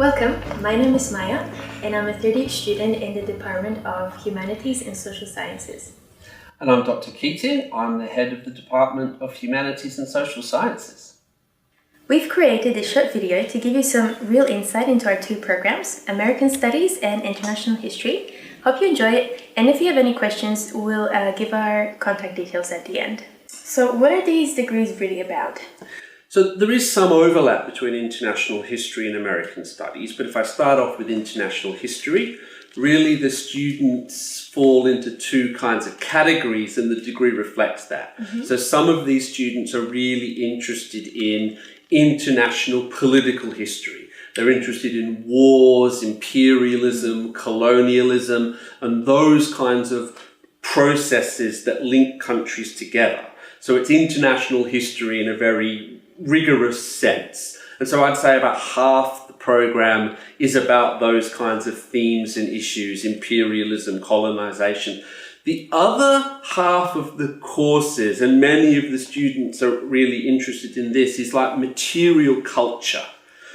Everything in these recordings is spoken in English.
Welcome, my name is Maja and I'm a third year student in the Department of Humanities and Social Sciences. And I'm Dr. Keating. I'm the head of the Department of Humanities and Social Sciences. We've created this short video to give you some real insight into our two programs, American Studies and International History. Hope you enjoy it, and if you have any questions, we'll give our contact details at the end. So what are these degrees really about? So there is some overlap between international history and American studies, but if I start off with international history, really the students fall into two kinds of categories and the degree reflects that. So some of these students are really interested in international political history. They're interested in wars, imperialism, colonialism, and those kinds of processes that link countries together. So it's international history in a very rigorous sense. And so I'd say about half the program is about those kinds of themes and issues, imperialism, colonization. The other half of the courses, and many of the students are really interested in this, is like material culture.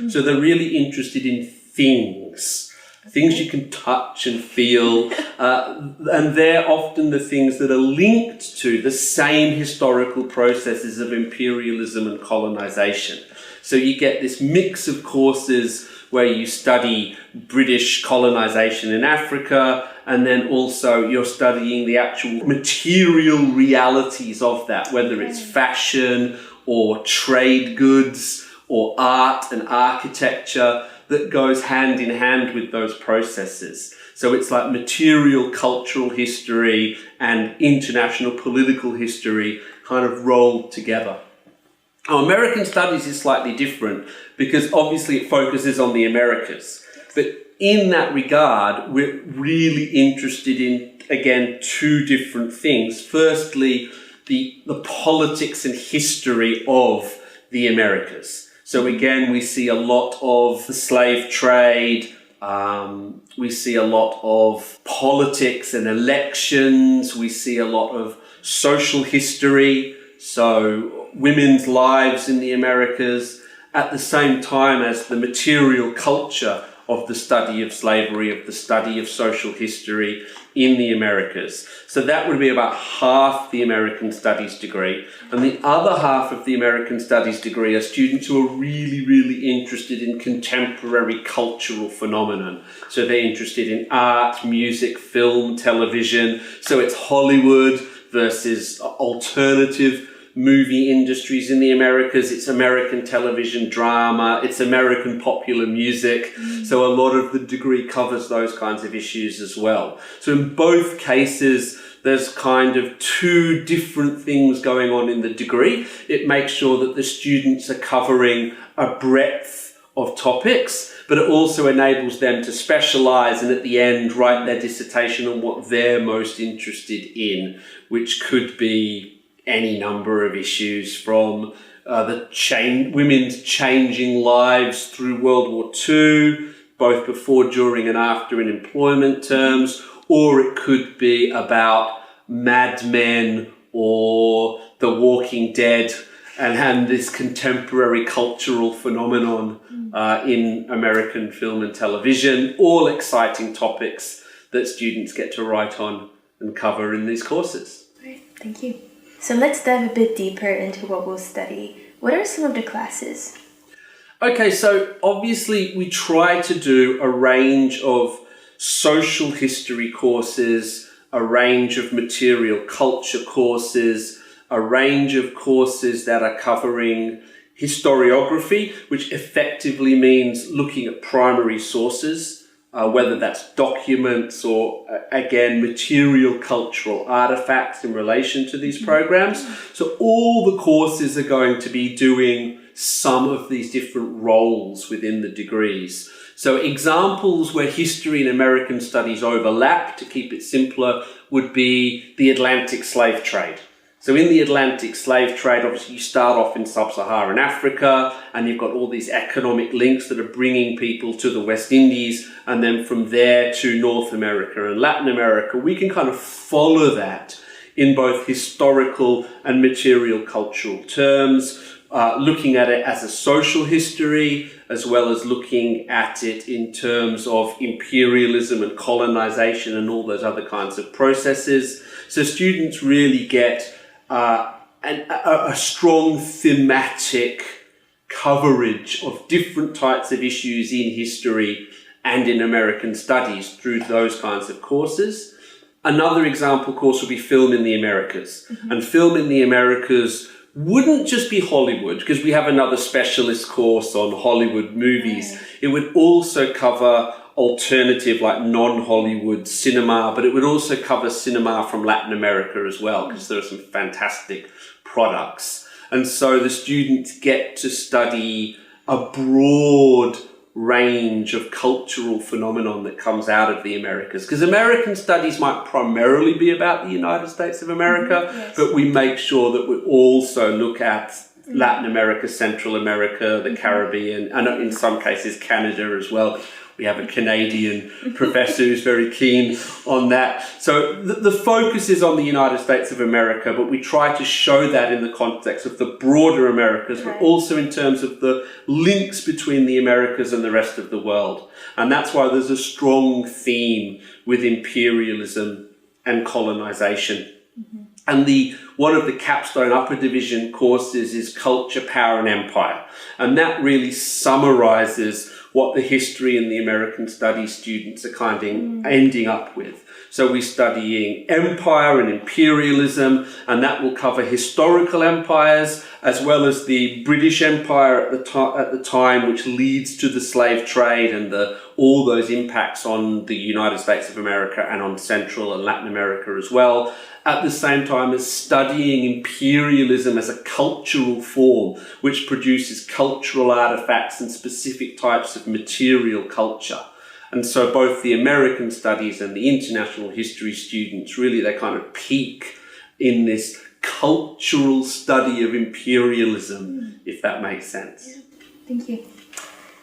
So they're really interested in things you can touch and feel, and they're often the things that are linked to the same historical processes of imperialism and colonization. So you get this mix of courses where you study British colonization in Africa, and then also you're studying the actual material realities of that, whether it's fashion or trade goods or art and architecture that goes hand in hand with those processes. So it's like material cultural history and international political history kind of rolled together. Now, American Studies is slightly different because obviously it focuses on the Americas. But in that regard, we're really interested in, again, two different things. Firstly, the politics and history of the Americas. So again, we see a lot of the slave trade, we see a lot of politics and elections, we see a lot of social history, so women's lives in the Americas, at the same time as the material culture of the study of slavery, of the study of social history in the Americas. So that would be about half the American Studies degree. And the other half of the American Studies degree are students who are really, really interested in contemporary cultural phenomenon. So they're interested in art, music, film, television. So it's Hollywood versus alternative movie industries in the Americas, it's American television drama, it's American popular music. So a lot of the degree covers those kinds of issues as well. So in both cases, there's kind of two different things going on in the degree. It makes sure that the students are covering a breadth of topics, but it also enables them to specialize and at the end write their dissertation on what they're most interested in, which could be any number of issues from women's changing lives through World War II, both before, during and after in employment terms, or it could be about Mad Men or The Walking Dead and this contemporary cultural phenomenon in American film and television, all exciting topics that students get to write on and cover in these courses. Great, thank you. So let's dive a bit deeper into what we'll study. What are some of the classes? Okay, so obviously we try to do a range of social history courses, a range of material culture courses, a range of courses that are covering historiography, which effectively means looking at primary sources, whether that's documents or, again, material cultural artifacts in relation to these programs. So all the courses are going to be doing some of these different roles within the degrees. So examples where history and American studies overlap, to keep it simpler, would be the Atlantic slave trade. So in the Atlantic slave trade, obviously you start off in sub-Saharan Africa and you've got all these economic links that are bringing people to the West Indies, and then from there to North America and Latin America. We can kind of follow that in both historical and material cultural terms, looking at it as a social history, as well as looking at it in terms of imperialism and colonization and all those other kinds of processes. So students really get a strong thematic coverage of different types of issues in history and in American studies through those kinds of courses. Another example course would be Film in the Americas. And Film in the Americas wouldn't just be Hollywood, because we have another specialist course on Hollywood movies. Right. It would also cover alternative, like non-Hollywood cinema, but it would also cover cinema from Latin America as well, because there are some fantastic products. And so the students get to study a broad range of cultural phenomenon that comes out of the Americas. Because American studies might primarily be about the United States of America, yes, but we make sure that we also look at Latin America, Central America, the Caribbean, and in some cases Canada as well. We have a Canadian professor who's very keen on that. So the focus is on the United States of America, but we try to show that in the context of the broader Americas, but also in terms of the links between the Americas and the rest of the world. And that's why there's a strong theme with imperialism and colonization. And one of the capstone upper division courses is Culture, Power and Empire. And that really summarizes what the history and the American studies students are kind of ending up with. So we're studying empire and imperialism, and that will cover historical empires as well as the British Empire at the time, which leads to the slave trade and all those impacts on the United States of America and on Central and Latin America as well, at the same time as studying imperialism as a cultural form, which produces cultural artifacts and specific types of material culture. And so both the American studies and the international history students, really, they kind of peak in this cultural study of imperialism, if that makes sense. Yeah. Thank you.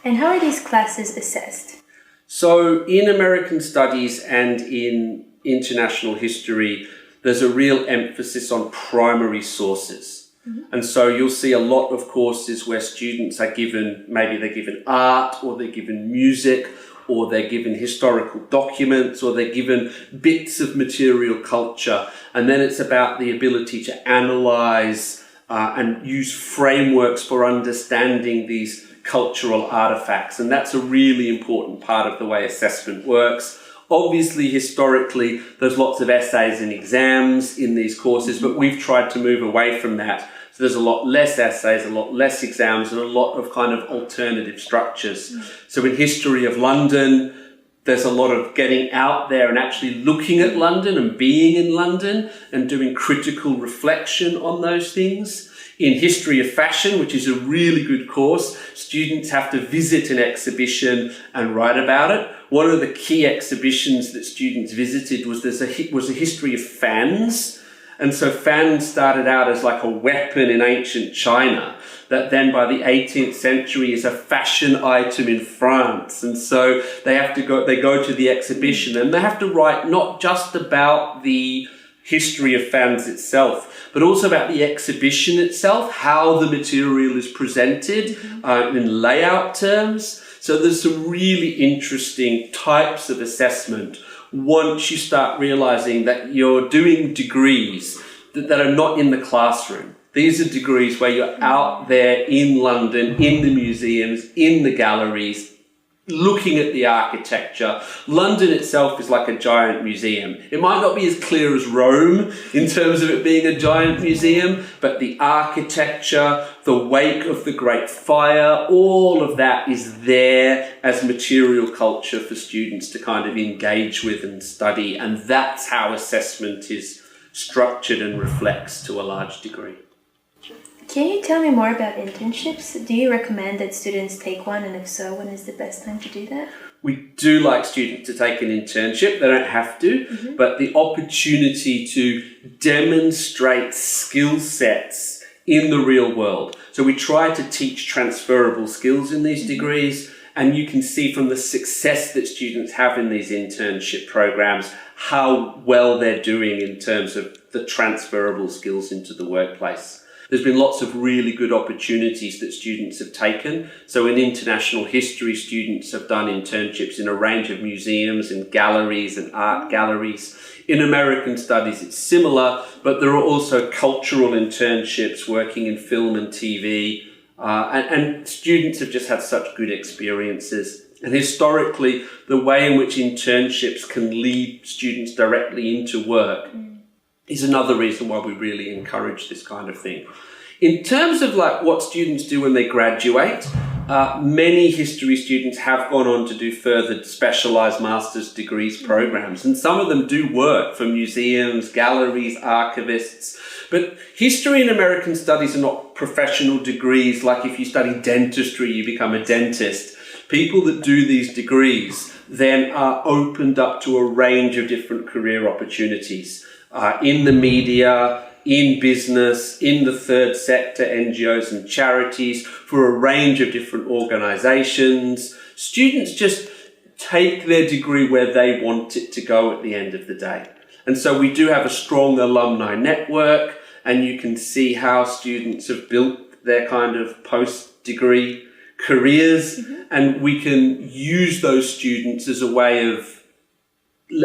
And how are these classes assessed? So in American studies and in international history, there's a real emphasis on primary sources. And so you'll see a lot of courses where students are given, maybe they're given art, or they're given music, or they're given historical documents, or they're given bits of material culture. And then it's about the ability to analyze and use frameworks for understanding these cultural artifacts. And that's a really important part of the way assessment works. Obviously, historically, there's lots of essays and exams in these courses, but we've tried to move away from that. So there's a lot less essays, a lot less exams, and a lot of kind of alternative structures. So in History of London, there's a lot of getting out there and actually looking at London and being in London and doing critical reflection on those things. In History of Fashion, which is a really good course, students have to visit an exhibition and write about it. One of the key exhibitions that students visited was a history of fans. And so fans started out as like a weapon in ancient China that then by the 18th century is a fashion item in France. And so they go to the exhibition and they have to write not just about the history of fans itself, but also about the exhibition itself, how the material is presented in layout terms. So there's some really interesting types of assessment once you start realizing that you're doing degrees that are not in the classroom. These are degrees where you're out there in London, in the museums, in the galleries, looking at the architecture. London itself is like a giant museum. It might not be as clear as Rome in terms of it being a giant museum, but the architecture, the wake of the Great Fire, all of that is there as material culture for students to kind of engage with and study. And that's how assessment is structured and reflects to a large degree. Can you tell me more about internships? Do you recommend that students take one, and if so, when is the best time to do that? We do like students to take an internship. They don't have to, but the opportunity to demonstrate skill sets in the real world. So we try to teach transferable skills in these degrees, and you can see from the success that students have in these internship programs how well they're doing in terms of the transferable skills into the workplace. There's been lots of really good opportunities that students have taken. So in international history, students have done internships in a range of museums and galleries and art galleries. In American studies, it's similar, but there are also cultural internships working in film and TV. And students have just had such good experiences. And historically, the way in which internships can lead students directly into work is another reason why we really encourage this kind of thing. In terms of like what students do when they graduate, many history students have gone on to do further specialised master's degrees programs, and some of them do work for museums, galleries, archivists. But history and American studies are not professional degrees like if you study dentistry, you become a dentist. People that do these degrees then are opened up to a range of different career opportunities. In the media, in business, in the third sector, NGOs and charities, for a range of different organisations. Students just take their degree where they want it to go at the end of the day. And so we do have a strong alumni network, and you can see how students have built their kind of post-degree careers, and we can use those students as a way of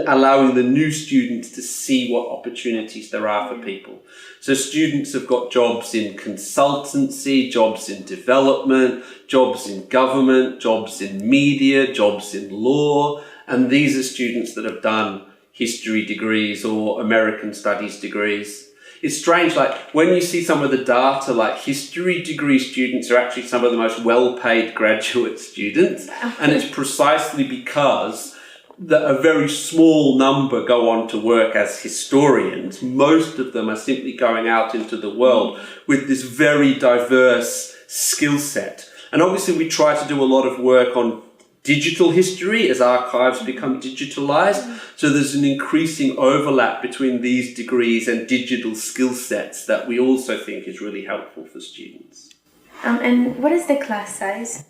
allowing the new students to see what opportunities there are for people. So students have got jobs in consultancy, jobs in development, jobs in government, jobs in media, jobs in law, and these are students that have done history degrees or American studies degrees. It's strange, like when you see some of the data, like history degree students are actually some of the most well-paid graduate students, and it's precisely because a very small number go on to work as historians. Most of them are simply going out into the world with this very diverse skill set. And obviously we try to do a lot of work on digital history as archives become digitalized. So there's an increasing overlap between these degrees and digital skill sets that we also think is really helpful for students. And what is the class size?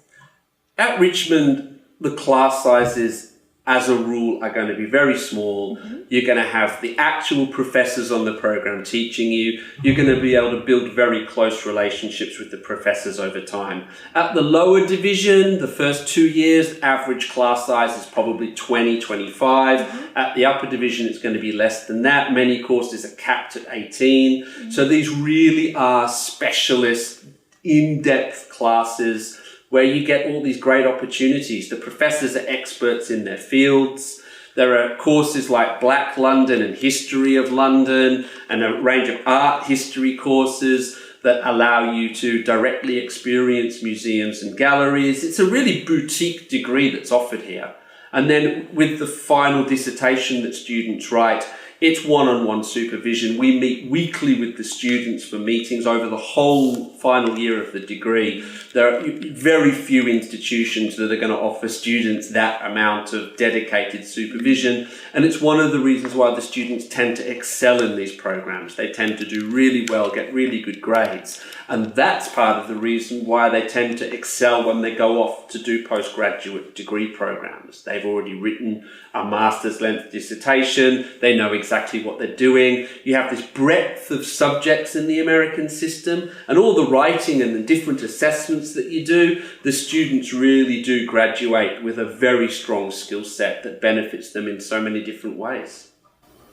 At Richmond, the class sizes, as a rule, are going to be very small. You're going to have the actual professors on the program teaching you. You're going to be able to build very close relationships with the professors over time. At the lower division, the first 2 years, average class size is probably 20, 25. At the upper division, it's going to be less than that. Many courses are capped at 18. So these really are specialist, in-depth classes where you get all these great opportunities. The professors are experts in their fields. There are courses like Black London and History of London, and a range of art history courses that allow you to directly experience museums and galleries. It's a really boutique degree that's offered here. And then with the final dissertation that students write, it's one-on-one supervision. We meet weekly with the students for meetings over the whole final year of the degree. There are very few institutions that are going to offer students that amount of dedicated supervision. And it's one of the reasons why the students tend to excel in these programs. They tend to do really well, get really good grades. And that's part of the reason why they tend to excel when they go off to do postgraduate degree programs. They've already written a master's length dissertation. They know exactly what they're doing. You have this breadth of subjects in the American system, and all the writing and the different assessments that you do, the students really do graduate with a very strong skill set that benefits them in so many different ways.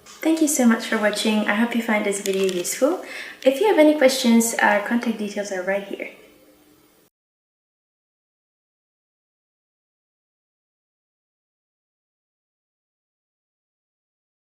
Thank you so much for watching. I hope you find this video useful. If you have any questions, our contact details are right here.